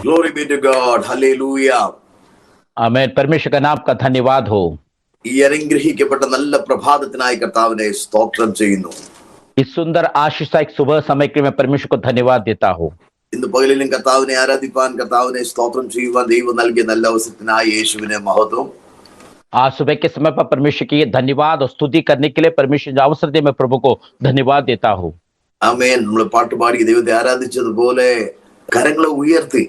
Glory be to God. Hallelujah. आमेन। परमेश्वर का नाम का धन्यवाद हो। ഈ അനുഗ്രഹിക്കപ്പെട്ട നല്ല പ്രഭാതത്തിനായി കർത്താവിനെ സ്തോത്രം ചെയ്യുന്നു. इस सुंदर आशीषदायक सुबह समय के लिए मैं परमेश्वर को धन्यवाद देता हूँ। ഇന്ന് പകലിലും കർത്താവിനെ ആരാധിപ്പാൻ, കർത്താവിനെ സ്തോത്രം ചെയ്യുവാൻ ദൈവം നൽകിയ നല്ല അവസരത്തിനായി യേശുവിനെ മഹത്വം. आज सुबह के समय पर परमेश्वर की धन्यवाद और स्तुति करने के लिए परमेश्वर जो अवसर दे, मैं प्रभु को धन्यवाद देता हूँ। ആമേൻ. നമ്മൾ പാട്ടുപാടി ദൈവത്തെ ആരാധിച്ചതുപോലെ കരങ്ങളെ ഉയർത്തി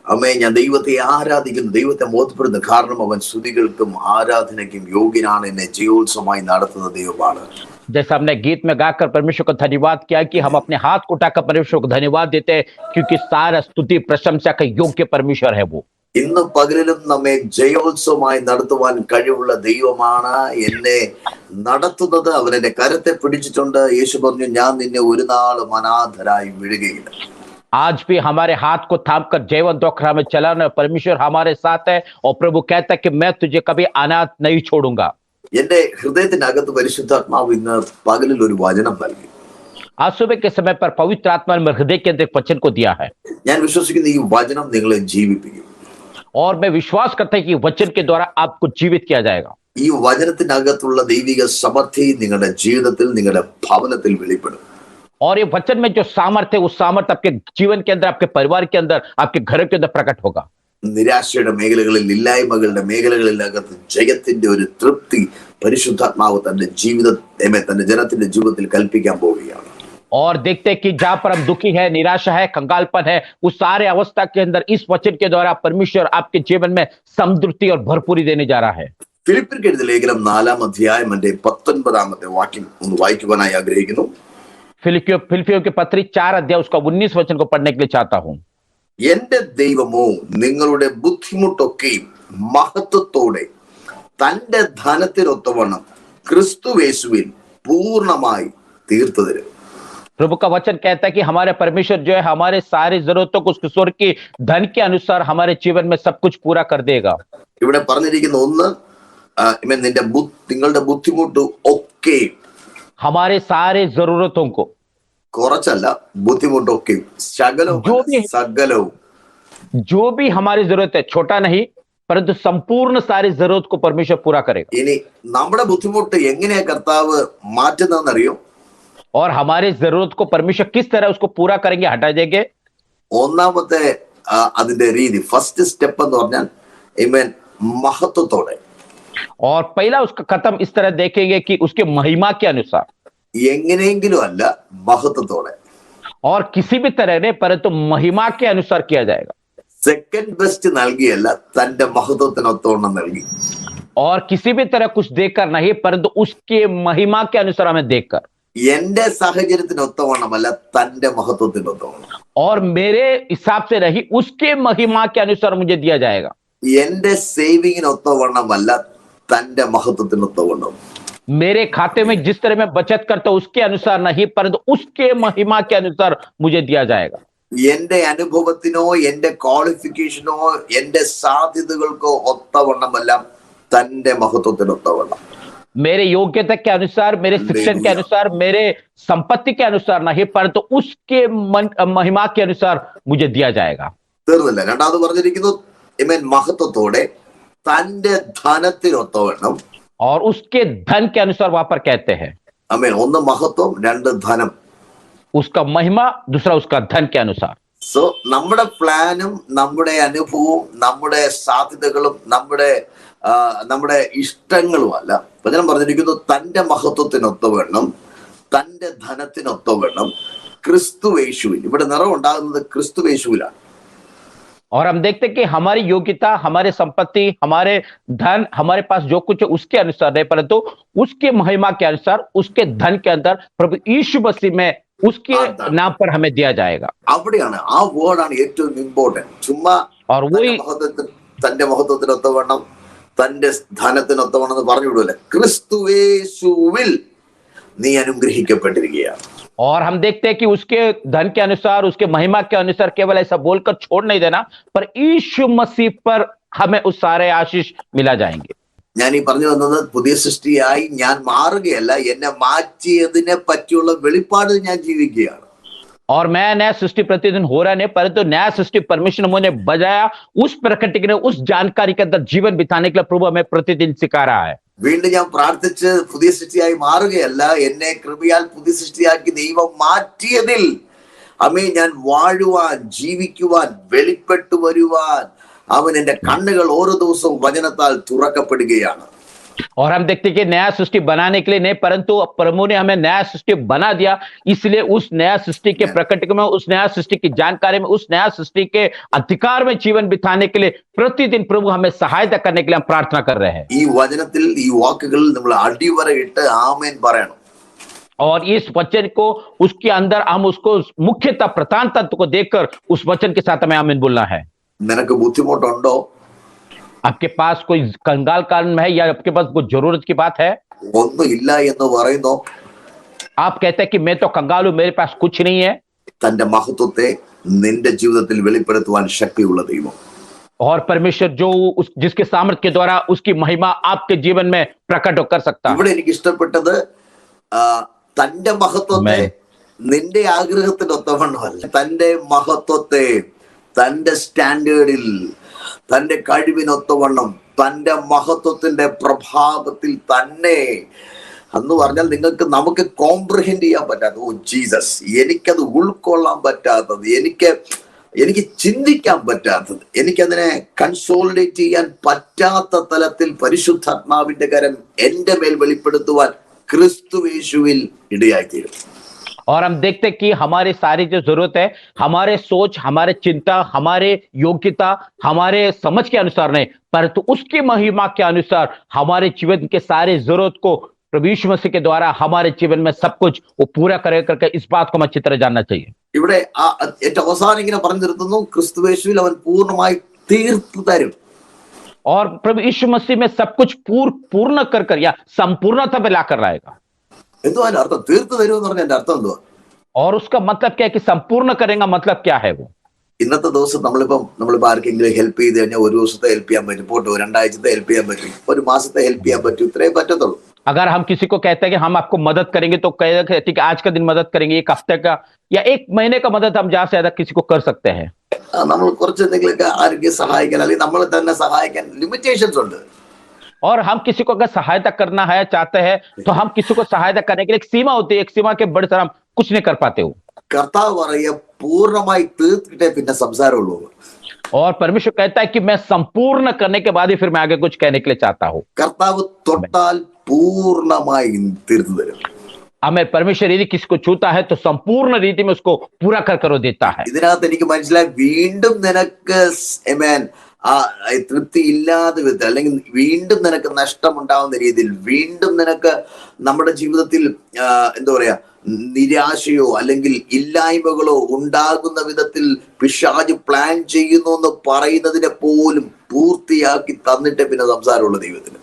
അമ്മേ ഞാൻ ദൈവത്തെ ആരാധിക്കുന്നു, ദൈവത്തെ ബോധപ്പെടുന്നു. കാരണം അവൻ സ്തുതികൾക്കും ആരാധനയ്ക്കും യോഗ്യനാണ്, എന്നെ ജയോത്സവമായി നടത്തുന്ന ദൈവമാണ്. जैसा हमने गीत में गाकर परमेश्वर को धन्यवाद किया कि हम अपने हाथ को उठाकर परमेश्वर को धन्यवाद देते हैं, क्योंकि सारा स्तुति प्रशंसा का योग्य परमेश्वर है वो। ഇന്ന് പകലിലും നമ്മെ ജയോത്സവമായി നടത്തുവാൻ കഴിവുള്ള ദൈവമാണ് എന്നെ നടത്തുന്നത്. അവൻ എന്റെ കരത്തെ പിടിച്ചിട്ടുണ്ട്. യേശു പറഞ്ഞു, ഞാൻ നിന്നെ ഒരു നാളും അനാഥരായി വിടുകയില്ല. आज भी हमारे हाथ को थामकर जीवन दोखरा में चलाना परमेश्वर हमारे साथ है, और प्रभु कहता है कि मैं तुझे कभी अनाथ नहीं छोड़ूंगा। എന്റെ ഹൃദയത്തിനകത്ത് പരിശുദ്ധാത്മാവ് ഇന്ന് പകലിൽ ഒരു വചനം നൽകി. आज सुबह के समय पर पवित्र आत्मा ने हृदय के अंदर वचन को दिया है, ഞാൻ വിശ്വസിക്കുന്ന ഈ വചനം നിങ്ങളെ ജീവിപ്പിക്കും. और मैं विश्वास करता हूं कि वचन के द्वारा आपको जीवित किया जाएगा। ഈ വചനത്തിനകത്തുള്ള ദൈവിക സമർത്ഥി നിങ്ങളുടെ ജീവിതത്തിൽ, നിങ്ങളുടെ ഭവനത്തിൽ വെളിപ്പെടും. और ये वचन में जो सामर्थ्य है, उस सामर्थ्य आपके जीवन के अंदर, आपके परिवार के अंदर, आपके घर के अंदर प्रकट होगा। നിരാശയുടെ മേഖലകളിൽ, ഇല്ലായ്മകളുടെ മേഖലകളിലകത്ത് ജയത്തിന്റെ ഒരു തൃപ്തി പരിശുദ്ധാത്മാവ് തന്റെ തന്റെ ജനത്തിന്റെ ജീവിതത്തിൽ കൽപ്പിക്കാൻ പോവുകയാണ്. और देखते हैं कि जहां पर हम दुखी है, निराशा है, कंगालपन है, उस सारे अवस्था के अंदर इस वचन के द्वारा परमेश्वर आपके जीवन में समृद्धि और भरपूरी देने जा रहा है। ഫിലിപ്പിയർക്ക് എഴുതിയ ലേഖനം 4-ാം അധ്യായം 19 വാക്യം ഒന്ന് വായിക്കുവാനായി ആഗ്രഹിക്കുന്നു. फिलिपियों के पत्री 4 अध्याय उसका 19 वचन को पढ़ने के लिए चाहता हूं। എന്റെ ദൈവമോ നിങ്ങളുടെ ബുദ്ധിമുട്ടൊക്കെയും മഹത്വത്തോടെ തന്റെ ധനത്തിനൊത്തവണ്ണം ക്രിസ്തുയേശുവിൽ പൂർണ്ണമായി തീർത്തു തരും. प्रभु का वचन कहता है कि हमारे परमेश्वर जो है हमारे सारी जरूरतों को उसके स्वर्ग की धन के अनुसार हमारे जीवन में सब कुछ पूरा कर देगा। ഇവിടെ പറഞ്ഞിരിക്കുന്ന ഒന്ന്, നിങ്ങളുടെ ബുദ്ധിമുട്ട് ഒക്കെ, हमारे सारे जरूरतों को, കുറച്ചല്ല, ബുദ്ധിമുട്ടൊക്കെ സകലവും, जो भी हमारी जरूरत है, छोटा नहीं परंतु संपूर्ण सारी जरूरत को परमेश्वर पूरा करेगा। ഇനി നമ്മുടെ ബുദ്ധിമുട്ട് എങ്ങനെയാ കർത്താവ് മാറ്റുന്നതെന്നറിയോ? और हमारी जरूरत को परमेश्वर किस तरह उसको पूरा करेंगे, हटा देंगे। ഒന്നാമത്തെ അതിന്റെ രീതി, ഫസ്റ്റ് സ്റ്റെപ്പ് എന്ന് പറഞ്ഞാൽ മഹത്വത്തോടെ. और पहला उसका कदम इस तरह देखेंगे कि उसके महिमा के अनुसार, എങ്ങനെയെങ്കിലും അല്ല, മഹത്വത്തോടെ. और किसी भी तरह नहीं परंतु महिमा के अनुसार किया जाएगा। സെക്കൻഡ് ബെസ്റ്റ് നൽകിയല്ല, തന്റെ മഹത്വത്തിനൊത്തോണം നൽകി. और किसी भी तरह कुछ देकर नहीं परंतु उसके महिमा के अनुसार हमें देखकर, എന്റെ സാഹചര്യത്തിനൊത്തവണ്ണമല്ല, തന്റെ മഹത്വത്തിനൊത്തവണ്ണം. और मेरे हिसाब से नहीं उसके महिमा के अनुसार मुझे दिया जाएगा। എന്റെ സേവിങ്ങിനൊത്തവണ്ണമല്ല, തന്റെ മഹത്വത്തിനൊത്തവണ്ണം. मेरे खाते में जिस तरह मैं बचत करता हूं उसके अनुसार नहीं परंतु उसके महिमा के अनुसार मुझे दिया जाएगा। എന്റെ അനുഭവത്തിനോ എന്റെ ക്വാളിഫിക്കേഷനോ എന്റെ സാധ്യതകൾക്കോ ഒത്തവണ്ണമല്ല, തന്റെ മഹത്വത്തിനൊത്തവണ്ണം. मेरे योग्यता के अनुसार, मेरे शिक्षण के अनुसार, मेरे संपत्ति के अनुसार नहीं परंतु उसके महिमा के अनुसार मुझे दिया जाएगा। തീർന്നില്ല. രണ്ടാമത് പറഞ്ഞിരിക്കുന്നു മഹത്വത്തോടെ തന്റെ ധനത്തിനൊത്തവണ്ണം, और उसके धन के अनुसार वहां पर कहते हैं। ഒന്ന് മഹത്വം, രണ്ട് ധനം. उसका महिमा, दूसरा उसका धन के अनुसार। സോ നമ്മുടെ പ്ലാനും നമ്മുടെ അനുഭവവും നമ്മുടെ സാധ്യതകളും നമ്മുടെ ഇഷ്ടങ്ങളും അല്ല. വചനം പറഞ്ഞിരിക്കുന്നു തന്റെ മഹത്വത്തിനൊത്തവണ്ണം, തന്റെ ധനത്തിനൊത്തവണ്ണം ക്രിസ്തുയേശുവിൽ. ഇവിടെ നിറവുണ്ടാകുന്നത് ക്രിസ്തുയേശുവിലാണ്. और हम देखते हैं कि हमारी योग्यता, हमारे संपत्ति, हमारे धन, हमारे पास जो कुछ है उसके अनुसार नहीं परंतु उसके महिमा के अनुसार, उसके धन के अंदर प्रभु यीशु मसीह में उसके नाम पर हमें दिया जाएगा। അവിടെയാണ് ആ വേർഡാണ് ഏറ്റവും ഇമ്പോർട്ടന്റ്. ചുമ്മാ और वही തന്റെ മഹത്വത്തിനൊത്തവണ്ണം, തന്റെ ധനത്തിനൊത്തവണ്ണം എന്ന് പറഞ്ഞു വിടൂല. ക്രിസ്തുയേശുവിൽ നീ അനുഗ്രഹിക്കപ്പെട്ടിരിക്കുകയാണ്. और हम देखते हैं कि उसके धन के अनुसार, उसके महिमा के अनुसार केवल ऐसा बोलकर छोड़ नहीं देना, पर यीशु मसीह पर हमें उस सारे आशीष मिला जाएंगे। ഞാൻ ഈ പറഞ്ഞു വന്നത്, പുതിയ സൃഷ്ടിയായി ഞാൻ മാറുകയല്ല, എന്നെ മാറ്റിയതിനെ പറ്റിയുള്ള വെളിപ്പാട് ഞാൻ ജീവിക്കുകയാണ്. और मैं नया सृष्टि प्रतिदिन हो रहा नहीं, परंतु नया सृष्टि परमेश्वर ने मुझे बजाया उस प्रकटीकरण, उस जानकारी के अंदर जीवन बिताने के लिए प्रभु हमें प्रतिदिन सिखा रहा है। വീണ്ടും ഞാൻ പ്രാർത്ഥിച്ച് പുതിയ സൃഷ്ടിയായി മാറുകയല്ല, എന്നെ കൃപയാൽ പുതിയ സൃഷ്ടിയാക്കി ദൈവം മാറ്റിയതിൽ ഞാൻ വാഴുവാൻ, ജീവിക്കുവാൻ, വെളിപ്പെട്ടു വരുവാൻ എന്റെ കണ്ണുകൾ ഓരോ ദിവസവും വചനത്താൽ തുറക്കപ്പെടുകയാണ്. और हम देखते कि नया सृष्टि बनाने के लिए नहीं, परंतु प्रभु ने हमें नया सृष्टि बना दिया, इसलिए उस नया सृष्टि के प्रकट में, उस नया सृष्टि की जानकारी में, उस नया सृष्टि के अधिकार में जीवन बिताने के लिए प्रतिदिन प्रभु हमें सहायता करने के लिए हम प्रार्थना कर रहे हैं। ഈ വചനത്തിൽ ഈ വാക്കുകൾ നമ്മൾ അടിവരയിട്ട് ആമേൻ പറയണം. और इस वचन को उसके अंदर हम उसको मुख्यतः प्रधान तत्व को देखकर उस वचन के साथ हमें आमीन बोलना है। നിനക്ക് ബുദ്ധിമുട്ടുണ്ടോ? आपके पास कोई कंगाल कारण है या आपके पास कोई जरूरत की बात है? ഒന്നും ഇല്ല എന്ന് പറയുന്നു. आप कहते हैं कि मैं तो कंगाल हूं, मेरे पास कुछ नहीं है। തന്റെ മഹത്വത്തെ നിന്റെ ജീവിതത്തിൽ വെളിപ്പെടുത്തുവാൻ ശക്തിയുള്ള ദൈവം. और परमेश्वर जो जिसके सामर्थ्य के द्वारा उसकी महिमा आपके जीवन में प्रकट कर सकता है। ഇവിടെ എനിക്ക് ഇഷ്ടപ്പെട്ടത് തന്റെ മഹത്വത്തെ നിന്റെ ആഗ്രഹത്തിനൊത്തവണ്ണമല്ല, തന്റെ മഹത്വത്തെ തന്റെ സ്റ്റാൻഡേർഡിൽ, തന്റെ കഴിവിനൊത്തവണ്ണം, തന്റെ മഹത്വത്തിന്റെ പ്രഭാവത്തിൽ തന്നെ എന്ന് പറഞ്ഞാൽ നമുക്ക് കോംപ്രിഹെൻഡ് ചെയ്യാൻ പറ്റാത്തത്, ഓ ജീസസ്, എനിക്കത് ഉൾക്കൊള്ളാൻ പറ്റാത്തത്, എനിക്ക് ചിന്തിക്കാൻ പറ്റാത്തത്, എനിക്കതിനെ കൺസോളിഡേറ്റ് ചെയ്യാൻ പറ്റാത്ത തലത്തിൽ പരിശുദ്ധാത്മാവിന്റെ കരം എന്റെ മേൽ വെളിപ്പെടുത്തുവാൻ ക്രിസ്തു യേശുവിൽ ഇടയായിത്തീരും. और हम देखते कि हमारे सारी जो जरूरत है, हमारे सोच, हमारे चिंता, हमारे योग्यता, हमारे समझ के अनुसार नहीं, परंतु उसकी महिमा के अनुसार हमारे जीवन के सारे जरूरत को प्रभु यीशु मसीह के द्वारा हमारे जीवन में सब कुछ वो पूरा करे करके इस बात को हम अच्छी तरह जानना चाहिए। ഇവിടെ ഏറ്റവും അവസാനം ഇങ്ങനെ പറഞ്ഞു നിർത്തുന്നു, ക്രിസ്തു യേശുവിൽ അവൻ പൂർണ്ണമായി തീർത്തു തരും. और प्रभु यीशु मसीह में सब कुछ पूर्ण कर या संपूर्णता पे लाकर लाएगा। എന്തുവാ അതിന്റെ അർത്ഥം? തീർത്തു തരും എന്ന് പറഞ്ഞ എന്റെ അർത്ഥം എന്തുവാ? और उसका मतलब क्या है कि संपूर्ण करेगा, मतलब क्या है वो? ഇന്നത്തെ ദിവസം നമ്മളിപ്പോ ആർക്കെങ്കിലും ഹെൽപ്പ് ചെയ്ത് കഴിഞ്ഞാൽ ഒരു ദിവസത്തെ ഹെൽപ്പ് ചെയ്യാൻ പറ്റും, പോട്ടെ, 2 ആഴ്ചത്തെ ഹെൽപ്പ് ചെയ്യാൻ പറ്റും, 1 മാസത്തെ ഹെൽപ്പ് ചെയ്യാൻ പറ്റും, ഇത്രേ പറ്റത്തുള്ളൂ. अगर हम किसी को कहते हैं कि हम आपको मदद करेंगे तो कहेगा ठीक है आज का दिन मदद करेंगे, 1 हफ्ते का या 1 महीने का मदद हम ज्यादा से ज्यादा किसी को कर सकते हैं। നമ്മൾ കുറച്ച് എന്തെങ്കിലുമൊക്കെ ആരെങ്കിലും സഹായിക്കാൻ, അല്ലെങ്കിൽ നമ്മൾ തന്നെ സഹായിക്കാൻ ലിമിറ്റേഷൻസ് ഉണ്ട്. और हम किसी को अगर सहायता करना है चाहते हैं तो हम किसी को सहायता करने के लिए एक सीमा होती है, एक सीमा के बड़े सर हम कुछ नहीं कर पाते हो। കർത്താവ് പറയുക പൂർണ്ണമായി തീർത്തിട്ടേ പിന്നെ സംസാരമുള്ളൂ. और परमेश्वर कहता है कि मैं संपूर्ण करने के बाद ही फिर मैं आगे कुछ कहने के लिए चाहता हूं। കർത്താവ് തൊട്ടാൽ പൂർണ്ണമായി തീർത്തു തരും. हमें परमेश्वर यदि किसी को छूता है तो संपूर्ण रीति में उसको पूरा कर वो देता है। ഇതിനകത്ത് എനിക്ക് മനസ്സിലായി, വീണ്ടും നിനക്ക് തൃപ്തി ഇല്ലാതെ വിധത്തിൽ, അല്ലെങ്കിൽ വീണ്ടും നിനക്ക് നഷ്ടമുണ്ടാവുന്ന രീതിയിൽ, വീണ്ടും നിനക്ക് നമ്മുടെ ജീവിതത്തിൽ എന്താ പറയാ നിരാശയോ അല്ലെങ്കിൽ ഇല്ലായ്മകളോ ഉണ്ടാകുന്ന വിധത്തിൽ പിശാച് പ്ലാൻ ചെയ്യുന്നു എന്ന് പറയുന്നതിനെ പോലും പൂർത്തിയാക്കി തന്നിട്ട് പിന്നെ സംസാരമുള്ള ദൈവത്തിന്.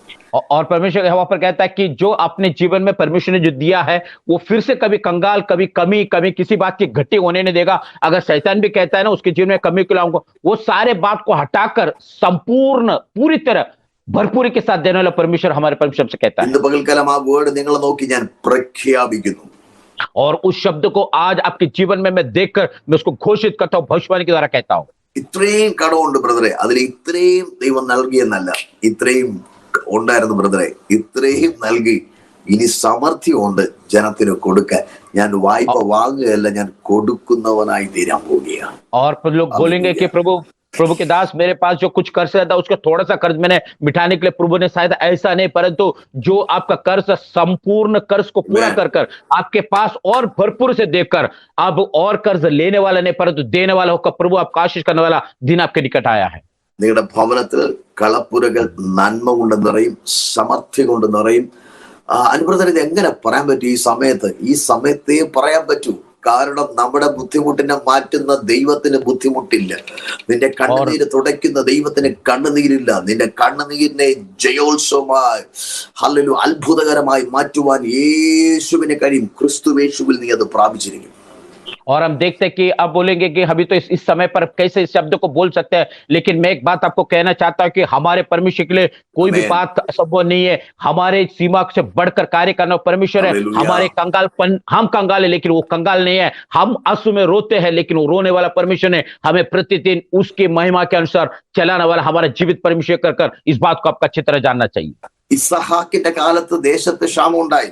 और परमेश्वर वहां पर कहता है कि जो अपने जीवन में परमेश्वर ने जो दिया है वो फिर से कभी कंगाल, कभी कमी किसी बात की घटी होने नहीं देगा। अगर शैतान भी कहता है ना उसके जीवन में कमी को लाऊंगा, वो सारे बात को हटाकर संपूर्ण पूरी तरह भरपूरी के साथ देने वाला परमेश्वर हमारे परमेश्वर से कहता है। ഇന്ന് പകൽക്കാലം ആ വേർഡ് നിങ്ങൾ നോക്കി ഞാൻ പ്രഖ്യാപിക്കുന്നു. और उस शब्द को आज आपके जीवन में मैं देखकर मैं उसको घोषित करता हूँ, भविष्यवाणी के द्वारा कहता हूँ। ഇത്രയും കടമുണ്ട് ബ്രദറെ, അതിൽ ഇത്രയും ദൈവം നൽകിയെന്നല്ല, ഇത്രയും ഉണ്ടായിരുന്നു ബ്രദറെ, ഇത്രയും നൽകി, ഇനി സമർത്ഥ്യമുണ്ട് ജനത്തിന് കൊടുക്കാൻ. ഞാൻ വായ്പ വാങ്ങുകയല്ല, ഞാൻ കൊടുക്കുന്നവനായി തീരാൻ പോവുകയാണ്. और लोग बोलेंगे कि प्रभु के दास, मेरे पास जो कुछ कर्ज था उसका थोड़ा सा कर्ज मैंने मिटाने के लिए प्रभु ने शायद ऐसा नहीं, परंतु जो आपका कर्ज, संपूर्ण कर्ज को पूरा कर आपके पास और भरपूर से देकर अब और कर्ज लेने वाला नहीं परंतु देने वाला होकर प्रभु आपका आशीष करने वाला दिन आपके निकट आया है। നിങ്ങളുടെ ഭവനത്തിൽ കളപ്പുരകൾ നന്മ കൊണ്ട് നിറയും, സമർത്ഥ്യം കൊണ്ട് നിറയും. അനുബ്രദർ, ഇത് എങ്ങനെ പറയാൻ പറ്റും? ഈ സമയത്തേ പറയാൻ പറ്റൂ. കാരണം നമ്മുടെ ബുദ്ധിമുട്ടിനെ മാറ്റുന്ന ദൈവത്തിന് ബുദ്ധിമുട്ടില്ല. നിന്റെ കണ്ണുനീര് തുടയ്ക്കുന്ന ദൈവത്തിന് കണ്ണുനീരില്ല. നിന്റെ കണ്ണുനീരിനെ ജയോത്സവമായി, ഹല്ലേലൂയ, അത്ഭുതകരമായി മാറ്റുവാൻ യേശുവിന് കഴിയും. ക്രിസ്തു യേശുവിൽ നീ അത് പ്രാപിച്ചിരിക്കും. और हम देखते हैं कि अब बोलेंगे कि अभी तो इस समय पर कैसे इस शब्द को बोल सकते हैं, लेकिन मैं एक बात आपको कहना चाहता हूं कि हमारे परमेश्वर के लिए कोई भी आमेन। बात असंभव नहीं है। हमारे सीमा से बढ़कर कार्य करना परमेश्वर है। हालेलुया। हमारे कंगालपन, हम कंगाल है लेकिन वो कंगाल नहीं है। हम आंसू में रोते हैं लेकिन वो रोने वाला परमेश्वर है। हमें प्रतिदिन उसकी महिमा के अनुसार चलाने वाला हमारा जीवित परमेश्वर कर कर इस बात को आपका अच्छी तरह जानना चाहिए। ഇസ്ഹാക്കിന്റെ കാലത്ത് ദേശത്ത് ക്ഷാമം ഉണ്ടായി.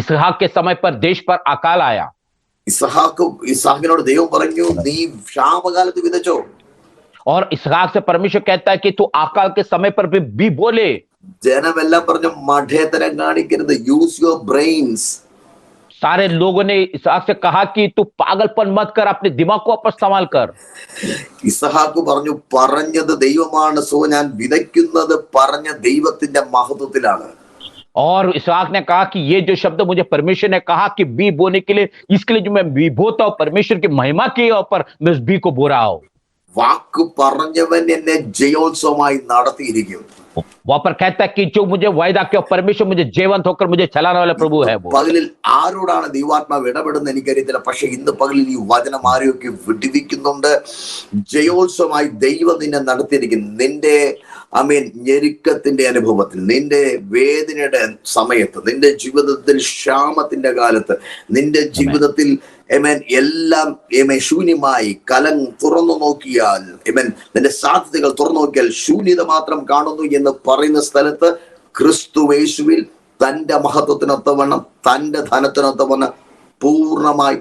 इसहाक के समय पर देश पर अकाल आया ഇസ്ഹാക്കിനോട് ദൈവം പറഞ്ഞു, നീ ക്ഷാമകാലത്ത് വിതച്ചോ. और इसहाक से परमेश्वर कहता है कि तू अकाल के समय पर भी बोले। ജനമെല്ലാം പറഞ്ഞു, മഠേത്തരം കാണിക്കരുത്, യൂസ് യുവർ ബ്രെയിൻസ്. सारे लोगों ने इसहाक से कहा कि तू पागलपन मत कर, अपने दिमाग को वापस इस्तेमाल कर। ഇസ്ഹാക്ക് പറഞ്ഞു, പറഞ്ഞത് ദൈവമാണ്, സോ ഞാൻ വിതയ്ക്കുന്നത് പറഞ്ഞ ദൈവത്തിന്റെ മഹത്വത്തിലാണ്. और इसहाक ने कहा कि ये जो शब्द मुझे परमेश्वर ने कहा कि बी बोने के लिए, इसके लिए जो मैं बी बोता हूं, परमेश्वर की महिमा के ऊपर मैं उस बी को बो रहा हूं। വാക്ക് പറഞ്ഞവൻ എന്നെ ജയോത്സവമായി നടത്തിയിരിക്കും. वहां पर कहता है कि जो मुझे वायदा किया परमेश्वर मुझे जीवंत होकर मुझे चलाने वाला प्रभु है वो। പകലിൽ ആരോടാണ് ദൈവാത്മാവ് ഇടപെടുന്നത് എനിക്കറിയത്തില്ല. പക്ഷെ ഇന്ന് പകലിൽ ഈ വചനം ആരെയൊക്കെ വിടുവിക്കുന്നുണ്ട്. ജയോത്സവമായി ദൈവം നിന്നെ നടത്തിയിരിക്കുന്നു. നിന്റെ ഞെരുക്കത്തിന്റെ അനുഭവത്തിൽ, നിന്റെ വേദനയുടെ സമയത്ത്, നിന്റെ ജീവിതത്തിൽ ക്ഷാമത്തിന്റെ കാലത്ത്, നിന്റെ ജീവിതത്തിൽ എല്ലാം ശൂന്യമായി കലം തുറന്നു നോക്കിയാൽ, നിന്റെ സാധ്യതകൾ തുറന്നു നോക്കിയാൽ ശൂന്യത മാത്രം കാണുന്നു എന്ന് പറയുന്ന സ്ഥലത്ത് ക്രിസ്തുവേശുവിൽ തന്റെ മഹത്വത്തിനൊത്തവണ്ണം, തന്റെ ധനത്തിനൊത്തവണ്ണം പൂർണ്ണമായി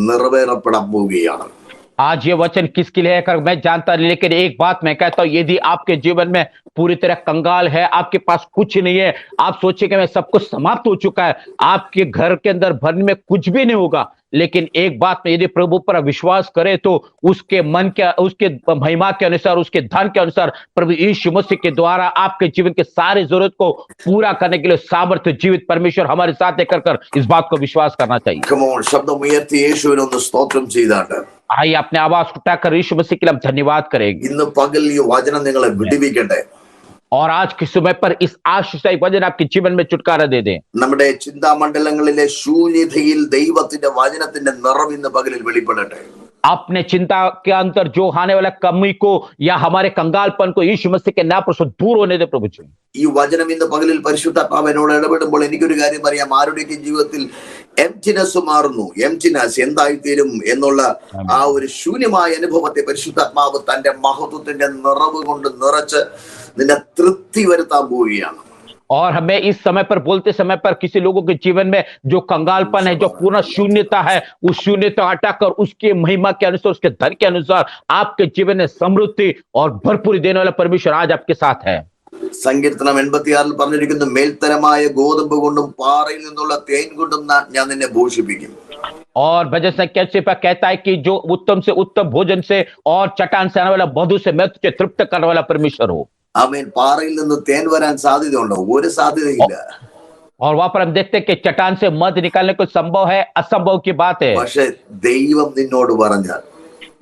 നിറവേറപ്പെടാൻ പോവുകയാണ്. आज ये वचन किसके लिए है मैं जानता नहीं, लेकिन एक बात मैं कहता हूं, यदि आपके जीवन में पूरी तरह कंगाल है, आपके पास कुछ नहीं है, आप सोचे कि मैं सब कुछ समाप्त हो चुका है, आपके घर के अंदर भरने में कुछ भी नहीं होगा, लेकिन एक बात में यदि प्रभु पर विश्वास करे तो उसके मन के, उसके महिमा के अनुसार, उसके धन के अनुसार प्रभु यीशु मसीह के द्वारा आपके जीवन के सारी जरूरत को पूरा करने के लिए सामर्थ्य जीवित परमेश्वर हमारे साथ लेकर कर इस बात को विश्वास करना चाहिए। Come on, ശബ്ദം ഉയർത്തി യേശുവിനൊന്ന് സ്തോത്രം ചെയ്താട്ട് आइए अपने आवाज उठाकर यीशु मसीह के लिए हम धन्यवाद करेंगे। ഇന്ന് പകൽ ഈ വചനം നിങ്ങളെ വിടുവിക്കട്ടെ. और आज के समय पर इस आशीषदायी वचन आपके जीवन में छुटकारा दे दें। നമ്മുടെ ചിന്താമണ്ഡലങ്ങളിലെ ശൂന്യതയിൽ ദൈവത്തിന്റെ വചനത്തിന്റെ നിറവ് ഇന്ന് പകലിൽ വെളിപ്പെടട്ടെ. अपने चिंता के अंदर जो आने वाला कमी को या हमारे कंगालपन को यीशु मसीह के नाम पर से दूर होने दे प्रभु जी। ഈ വചനം ഇന്ന് പകലിൽ പരിശുദ്ധാത്മാവ് എന്നോട് ഇടപെടുമ്പോൾ എനിക്കൊരു കാര്യം അറിയാം, ആരുടെയൊക്കെ ജീവിതത്തിൽ എംറ്റിനെസ് മാറുന്നു. എംറ്റിനെസ് എന്തായിത്തീരും എന്നുള്ള ആ ഒരു ശൂന്യമായ അനുഭവത്തെ പരിശുദ്ധാത്മാവ് തന്റെ മഹത്വത്തിന്റെ നിറവ് കൊണ്ട് നിറച്ച് നിന്നെ തൃപ്തി വരുത്താൻ പോവുകയാണ്. और हमें इस समय पर बोलते समय पर किसी लोगों के जीवन में जो कंगालपन है, जो पूर्ण शून्यता है, उस शून्यता हटाकर उसके महिमा के अनुसार, उसके धन के अनुसार आपके जीवन में समृद्धि और भरपूरी देने वाला परमेश्वर आज आपके साथ है। സങ്കീർത്തനം 86 പറഞ്ഞിരിക്കുന്നു, മേൽത്തരമായ ഗോതമ്പ് കൊണ്ടും പാറയിൽ നിന്നുള്ള തേൻ കൊണ്ടും ഞാൻ നിന്നെ പോഷിപ്പിക്കും. और भजन संख्या से कहता है कि जो उत्तम से उत्तम भोजन से और चट्टान से आने वाला मधु से मैं तुझे तृप्त करने वाला परमेश्वर हो। ആമേൻ. പാറയിൽ നിന്ന് തേൻ വരാൻ സാധ്യതയുണ്ടോ? ഒരു സാധ്യതയില്ല. और वहां पर हम देखते हैं कि चट्टान से मध निकालने को संभव है, असंभव की बात है। പക്ഷെ ദൈവം നിന്നോട് പറഞ്ഞാൽ,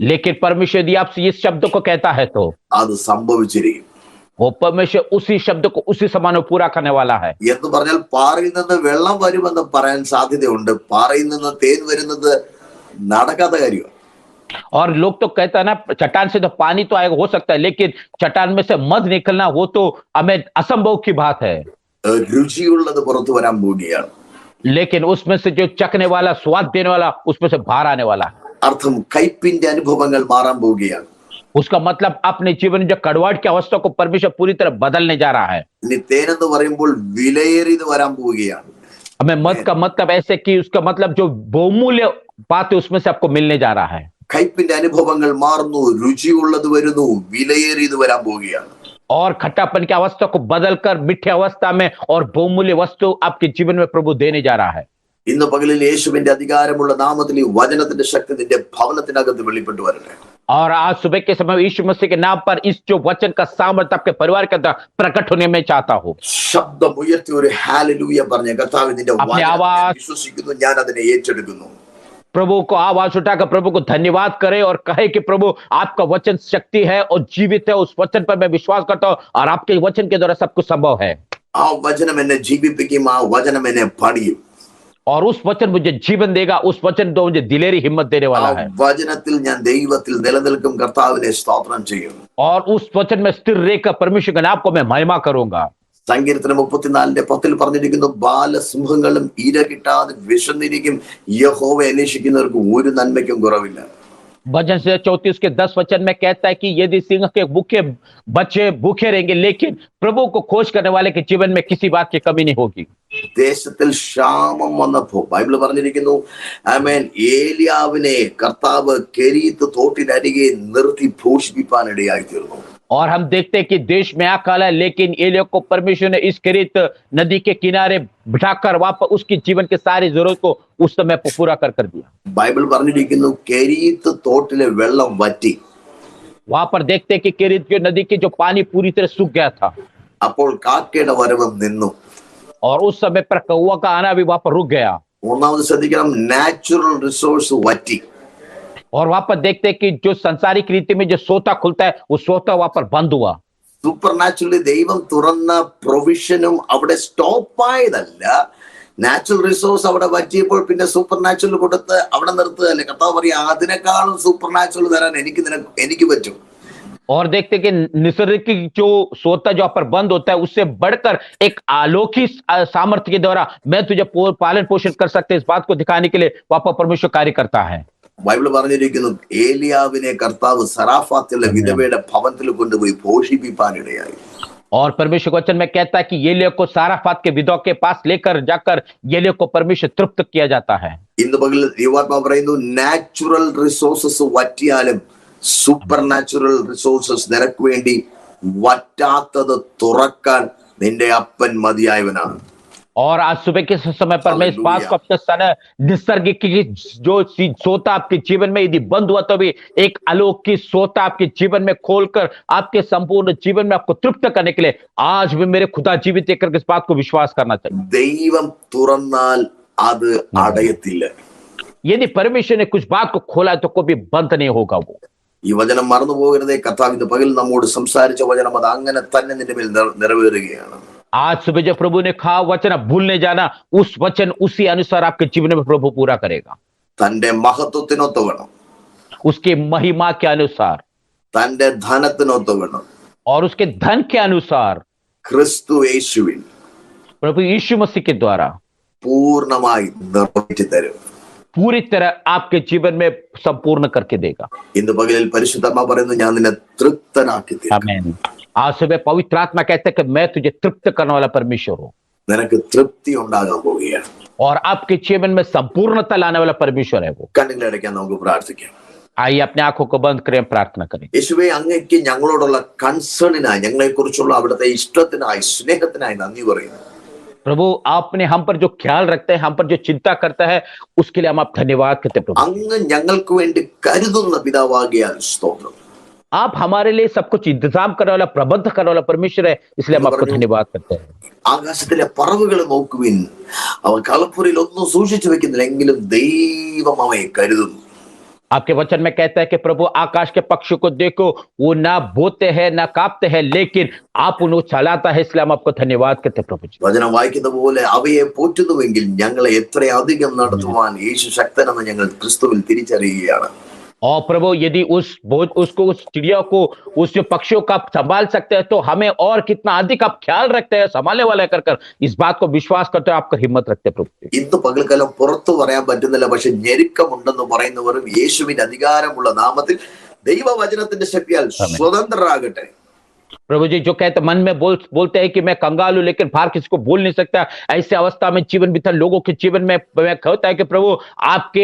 लेकिन परमेश्वर यदि आपसे इस शब्द को कहता है तो അത് സംഭവിച്ചിരിക്കും. वो परमेश्वर उसी शब्द को उसी समय में पूरा करने वाला है। എന്ന് പറഞ്ഞാൽ പാറയിൽ നിന്ന് വെള്ളം വരുമെന്ന് പറയാൻ സാധ്യതയുണ്ട്. പാറയിൽ നിന്ന് തേൻ വരുന്നത് നടക്കാത്ത കാര്യമാണ്. और लोग तो कहते हैं ना, चट्टान से तो पानी तो आएगा, हो सकता है, लेकिन चट्टान में से मध निकलना वो तो हमें असंभव की बात है। രുചിയുള്ളത് പുറത്തു വരാൻ പോവുകയാണ്. लेकिन उसमें से जो चखने वाला, स्वाद देने वाला, उसमें से बाहर आने वाला है। അർത്ഥം കയ്പിന്റെ അനുഭവങ്ങൾ മാറാൻ പോവുകയാണ്. उसका मतलब अपने जीवन जो कड़वाहट की अवस्था को परमेश्वर पूरी तरह बदलने जा रहा है। ഇനി തേനെന്ന് പറയുമ്പോൾ വിലയേറിയത് വരാൻ പോവുകയാണ്. हमें मध का मतलब ऐसे कि उसका मतलब जो बहुमूल्य बात है उसमें से आपको मिलने जा रहा है। കയ്പിന്റെ അനുഭവങ്ങൾ മാറുന്നു, രുചിയുള്ളത് വരുന്നു, വിലയേറിയത് വരാൻ പോവുകയാണ്. और खट्टापन की अवस्था को बदलकर मीठे अवस्था में और बहुमूल्य वस्तु आपके जीवन में प्रभु देने जा रहा है। ഇന്ന് പകലിൽ യേശുവിന്റെ അധികാരമുള്ള നാമത്തിൽ ഈ വചനത്തിന്റെ ശക്തി നിന്റെ ഭവനത്തിനകത്ത് വെളിപ്പെട്ടു വരട്ടെ. और आज सुबह के समय यीशु मसीह के नाम पर इस जो वचन का सामर्थ्य आपके परिवार के अंदर प्रकट होने में चाहता हूँ। ശബ്ദം ഉയർത്തി ഒരു ഹാലലൂയ പറഞ്ഞ കർത്താവേ, നിന്റെ अपने വചനം ഞാൻ आवाज വിശ്വസിക്കുന്നു, ഞാൻ അതിനെ ഏറ്റെടുക്കുന്നു. प्रभु को आवाज उठाकर प्रभु को धन्यवाद करे और कहे कि प्रभु आपका वचन शक्ति है और जीवित है, उस वचन पर मैं विश्वास करता हूँ और आपके वचन के द्वारा सब कुछ संभव है। ആ വചനം എന്നെ ജീവിപ്പിക്കും, ആ വചനം എന്നെ പണിയും. और उस वचन मुझे जीवन देगा, उस वचन तो मुझे दिलेरी हिम्मत देने ആ वाला है। വചനത്തിൽ ഞാൻ ദൈവത്തിൽ നിലനിൽക്കും, കർത്താവിനെ സ്തോത്രം ചെയ്യും. और उस वचन में स्थिर रहकर परमेश्वर के नाम को मैं महिमा करूंगा। സങ്കീർത്തനം 34:10 പറഞ്ഞിരിക്കുന്നു, ബാലസിംഹങ്ങളും ഇര കിട്ടാതെ വിശന്നിരിക്കും, യഹോവയെ അന്വേഷിക്കുന്നവർക്ക് ഒരു നന്മയ്ക്കും കുറവില്ല. भजन से 34 के 10 वचन में कहता है कि यदि सिंह के भूखे बच्चे भूखे रहेंगे, लेकिन प्रभु को खोज करने वाले के जीवन में किसी बात की कमी नहीं होगी। ദേശത്തിൽ ക്ഷാമം വന്നപ്പോ ബൈബിൾ പറഞ്ഞിരിക്കുന്നു, ആമേൻ, ഏലിയാവിനെ കർത്താവ് കെരീത്ത് തോട്ടിനരികെ നിർത്തി പോഷിപ്പിക്കാനിടയായി തീർന്നു. और हम देखते हैं कि देश में अकाल है, लेकिन एलिय्याह को परमेश्वर ने इस किरीत नदी के किनारे बिठाकर वापस उसकी जीवन की सारी जरूरत को उस समय पर पूरा कर दिया। ബൈബിൾ പറഞ്ഞിരിക്കുന്നു, കെരീത്ത് തോട്ടിലെ വെള്ളം വറ്റി. वहां पर देखते हैं कि किरीत की नदी की जो पानी पूरी तरह सूख गया था, അപ്പോൾ കാക്കയുടെ വരവും നിന്നു. और उस समय पर कौवा का आना भी वहां पर रुक गया। ഒന്നാമത് ശ്രദ്ധിക്കണം, നാച്ചുറൽ റിസോഴ്സ് വറ്റി. और वहां पर देखते हैं कि जो संसारिक रीति में जो सोता खुलता है, वो सोता वहां पर बंद हुआ। സൂപ്പർ നാച്ചുറലി ദൈവം തുറന്ന പ്രൊവിഷനും അവിടെ സ്റ്റോപ്പായതല്ല. നാച്ചുറൽ റിസോഴ്സ് അവിടെ വറ്റിയപ്പോൾ പിന്നെ സൂപ്പർ നാച്ചുറൽ കൊടുത്ത് അവിടെ നിർത്തുകയല്ലേ. കർത്താവ് പറയാ, അതിനേക്കാളും സൂപ്പർ നാച്ചുറൽ തരാൻ എനിക്ക് പറ്റും. और देखते कि निसर्ग की जो सोता जो पर बंद होता है, उससे बढ़कर एक अलौकिक सामर्थ्य के द्वारा मैं तुझे पालन पोषण कर सकते, इस बात को दिखाने के लिए वहां पर परमेश्वर कार्य करता है। ബൈബിൾ പറഞ്ഞിരിക്കുന്നു, ഏലിയാവിനെ കർത്താവ് സറാഫാത്തിലെ വിധവയുടെ ഭവനത്തിൽ കൊണ്ടുപോയി പോഷിപ്പിക്കാനിടയായി. और परमेश्वर वचन में कहता है कि एलिय्याह को साराफात के विधवा के पास लेकर जाकर एलिय्याह को परमेश्वर तृप्त किया जाता है। ഇന്ന് പകൽ ദൈവാത്മാവ് പറയുന്നു, നാച്ചുറൽ റിസോഴ്സസ് വറ്റിയാലും സൂപ്പർ നാച്ചുറൽ റിസോഴ്സസ് നിനക്ക് വേണ്ടി വറ്റാത്തത് തുറക്കാൻ നിന്റെ അപ്പൻ മതിയായവനാണ്. और आज सुबह के समय पर मैं इस बात को अपने सन निसर्ग की जो सोता आपके जीवन में यदि बंद हुआ, तो भी एक अलौकिक सोता आपके जीवन में खोलकर आपके संपूर्ण जीवन में आपको तृप्त करने के लिए आज भी मेरे खुदा जीवित है करके इस बात को विश्वास करना चाहिए। ദൈവം തുറന്നാൽ അത് അടയത്തില്ല. यदि परमेश्वर ने कुछ बात को खोला है, तो कोई बंद नहीं होगा वो। ഈ വചനം മറന്നു പോകരുതേ. കർത്താവ് ഇന്ന് പകൽ നമ്മോട് സംസാരിച്ച വചനം അത് അങ്ങനെ തന്നെ നിന്റെ മേൽ നിറവേറുകയാണ്. आज सुबह जो प्रभु ने कहा वचन भूल नहीं जाना, उस वचन उसी अनुसार आपके जीवन में प्रभु पूरा करेगा। തന്റെ മഹത്വത്തിനൊത്തവണ്ണം, उसके महिमा के अनुसार, തന്റെ ധനത്തിനൊത്തവണ്ണം, और उसके धन के अनुसार ക്രിസ്തു യേശുവിൽ प्रभु यीशु मसीह के द्वारा പൂർണ്ണമായി നിറവേറ്റി തരും. पूरी तरह आपके जीवन में संपूर्ण करके देगा। ഇന്ന് പകലിൽ പരിശുദ്ധാത്മാവ് പറയുന്നു, ഞാൻ നിന്നെ തൃപ്തനാക്കി തീർക്കും. आमीन। आज सुबह पवित्र आत्मा कहते हैं कि मैं तुझे तृप्त करने वाला परमेश्वर हूं, നിനക്ക് തൃപ്തി ഉണ്ടാകാൻ പോവുകയാണ്. और आपके जीवन में संपूर्णता लाने वाला परमेश्वर है वो। കണ്ണുകളടയ്ക്കാൻ നമുക്ക് പ്രാർത്ഥിക്കാം. आइए अपने आंखों को बंद करें, प्रार्थना करें। യേശുവേ, അങ്ങേക്ക് ഞങ്ങളോടുള്ള കൺസേണിനായി, ഞങ്ങളെ കുറിച്ചുള്ള അവിടുത്തെ ഇഷ്ടത്തിനായി, സ്നേഹത്തിനായി നന്ദി പറയുന്നു. प्रभु आपने हम पर जो ख्याल रखते हैं, हम पर जो चिंता करता है, उसके लिए हम आप धन्यवाद करते हैं। प्रभु അങ്ങ് ഞങ്ങൾക്ക് വേണ്ടി കരുതുന്ന പിതാവാകിയാൽ സ്തോത്രം. आप हमारे लिए सब कुछ इंतजाम करने वाला, प्रबंध करने वाला परमेश्वर है, इसलिए हम आपको धन्यवाद करते हैं। ആകാശത്തിലെ പറവുകൾ നോക്കുവിൻ, അവ കളപ്പുരയിൽ ഒന്നും സൂക്ഷിച്ചു വെക്കുന്നില്ലെങ്കിലും ദൈവം അവയെ കരുതുന്നു. आपके वचन में कहता है कि प्रभु आकाश के पक्षी को देखो, वो ना बोते हैं ना कांपते हैं, लेकिन आप उन्हें चलाता है, इसलिए हम आपको धन्यवाद करते हैं। प्रभु जी വചനം വായിക്കുന്ന പോലെ അവയെ പോറ്റുന്നുവെങ്കിൽ ഞങ്ങളെ എത്രയധികം നടത്തുവാൻ യേശു ശക്തനെന്ന് ഞങ്ങൾ ക്രിസ്തുവിൽ തിരിച്ചറിയുകയാണ്. और प्रभु यदि उसको उस चिड़िया को, उस जो पक्षियों का आप संभाल सकते हैं, तो हमें और कितना अधिक आप ख्याल रखते हैं, संभालने वाला कर इस बात को विश्वास करते हैं, आपका हिम्मत रखते हैं। प्रभु ഇന്ന് പകൽക്കാലം പുറത്തു പറയാൻ പറ്റുന്നില്ല, പക്ഷെ ഞെരുക്കമുണ്ടെന്ന് പറയുന്നവരും യേശുവിന്റെ അധികാരമുള്ള നാമത്തിൽ ദൈവവചനത്തിന്റെ ശക്തിയാൽ സ്വതന്ത്രരാകട്ടെ. प्रभु जी जो कहते मन में बोलते हैं कि मैं कंगाल हूं, लेकिन बाहर किसी को बोल नहीं सकता, ऐसे अवस्था में जीवन बीता लोगों के जीवन में कहता है कि प्रभु आपके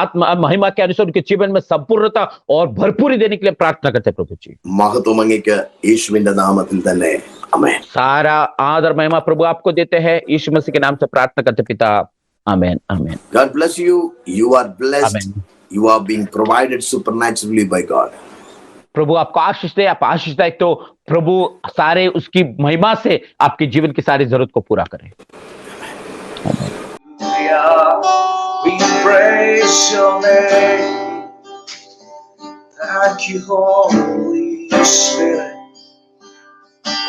आत्मा महिमा के अनुसार उनके जीवन में संपूर्णता और भरपूरी देने के लिए प्रार्थना करते हैं। प्रभु जी മഹത്വം അങ്ങേക്ക് യേശുവിന്റെ നാമത്തിൽ തന്നെ. ആമേൻ. सारा आदर महिमा प्रभु आपको देते हैं, यीशु मसीह के नाम से प्रार्थना करते पिता, आमेन आमेन। God bless you. You are blessed. Amen. You are being provided supernaturally by God. प्रभु आपको आशीष दे, आप आशीष दे, तो प्रभु सारे उसकी महिमा से आपके जीवन की सारी जरूरत को पूरा करें। We praise your name. Thank you, Holy Spirit.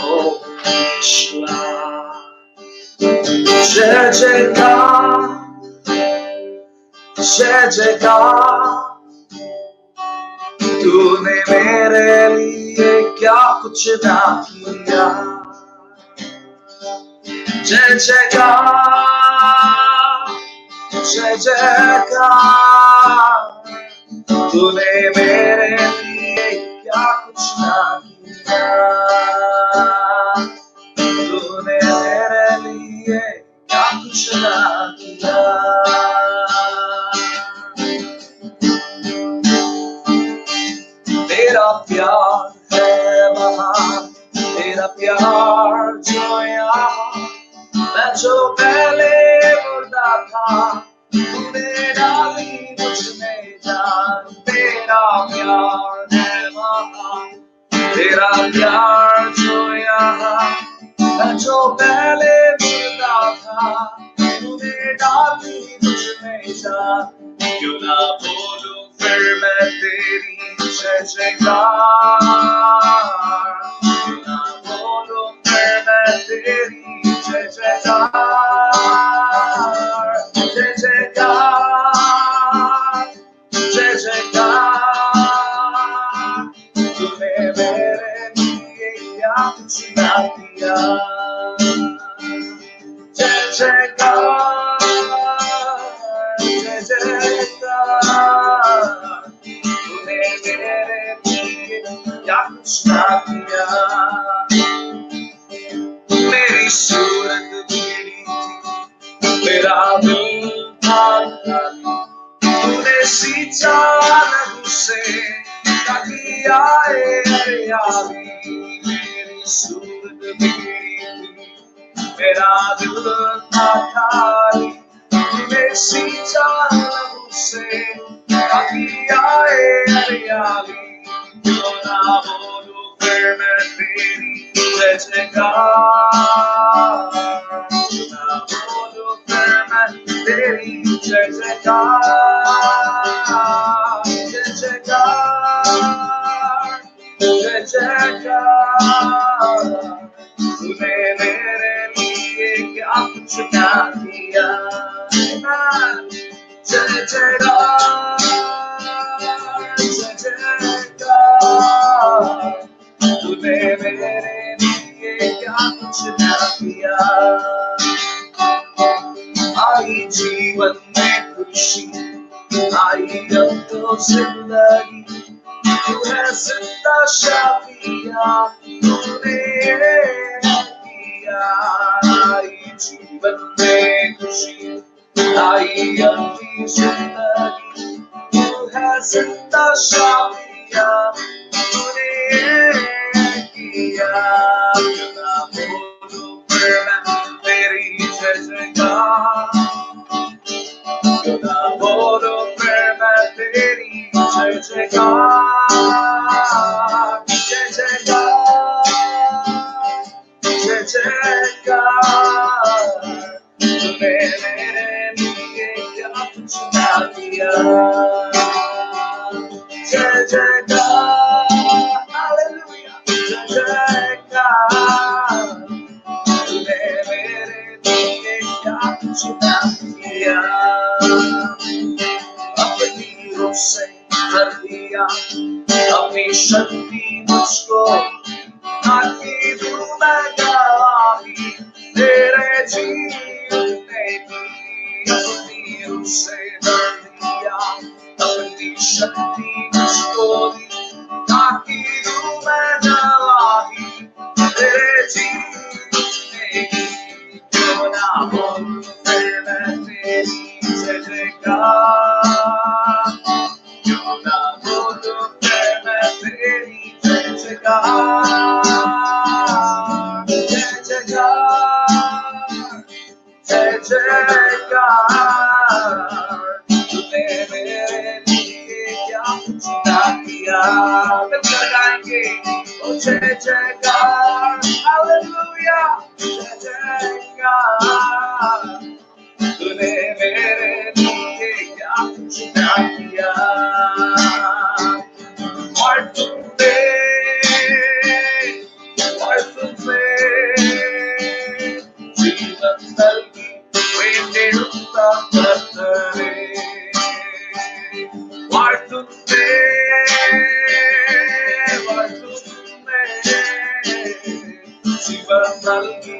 Oh, Ishla. Jai Jai God. जय जयकार तूने मेरे लिए क्या कुछ ना किया। जय जयकार जय जयकार तूने मेरे लिए क्या कुछ ना किया। तूने मेरे लिए क्या कुछ ना किया। तेरा प्यार है महान, तेरा प्यार जो यहाँ मैं जो पहले मुर्दा था तूने डाली मुझ में जान। तेरा प्यार है महान, तेरा प्यार जो यहाँ मैं जो पहले मुर्दा था तूने डाली मुझ में जान। क्यों ना बोलूं फिर मैं तेरी जय जयकार। क्यों ना बोलूं फिर मैं तेरी जय जयकार। जय जयकार जय जयकार तूने मेरे लिए क्या कुछ ना किया। जय जयकार जय जयकार तूने मेरे लिए क्या कुछ ना किया। मेरी सूरत भीड़ी थी, मेरा दिल था खाली, तूने सींचा लहू से ताकि आए हरियाली। मेरी सूरत भीड़ी थी, मेरा दिल था खाली, तूने सींचा लहू से ताकि आए हरियाली। क्यों ना बोलूं फिर मैं तेरी जय जयकार। क्यों ना बोलूं फिर मैं तेरी जय जयकार। जय जयकार जय जयकार तूने मेरे लिए क्या कुछ ना किया। जय जयकार जय जयकार तूने मेरे लिए क्या कुछ ना किया। आई जीवन में खुशी, आई अब तो जिंदगी, तू है जिंदा शाफिया तूने किया। आई जीवन में खुशी, आई अब की जिंदगी, तू है जिंदा शाफिया तूने किया। क्यों ना बोलूं फिर मैं तेरी जय जयकार। क्यों ना बोलूं फिर मैं तेरी जय जयकार। जय जयकार जय जयकार तूने मेरे लिए क्या कुछ ना किया। जय जयकार हालेलुया जय जयकार तूने मेरे लिए क्या कुछ ना किया। अपनी रूह से भर दिया अपनी शक्ति मुझको ताकि दूं मैं गवाही तेरे जीवन में भी। अपनी रूह से भर दिया अपनी शक्ति मुझको दी ताकि दूं मैं गवाही तेरे जीवन में भी। क्यों ना बोलूं फिर मैं तेरी जय जयकार। क्यों ना बोलूं फिर मैं तेरी जय जयकार। जय जयकार जय जयकार तूने मेरे लिए क्या कुछ ना किया। मिलकर गाएंगे ओ जय जयकार हालेलुया जय जयकार तूने मेरे लिए क्या कुछ ना किया। और तुमने जीवन നൽകി വേണ്ടിടുന്ന കർത്തരേ വാഴ്ത്തുന്നേ വാഴ്ത്തുന്നേ ശിവ നൽകി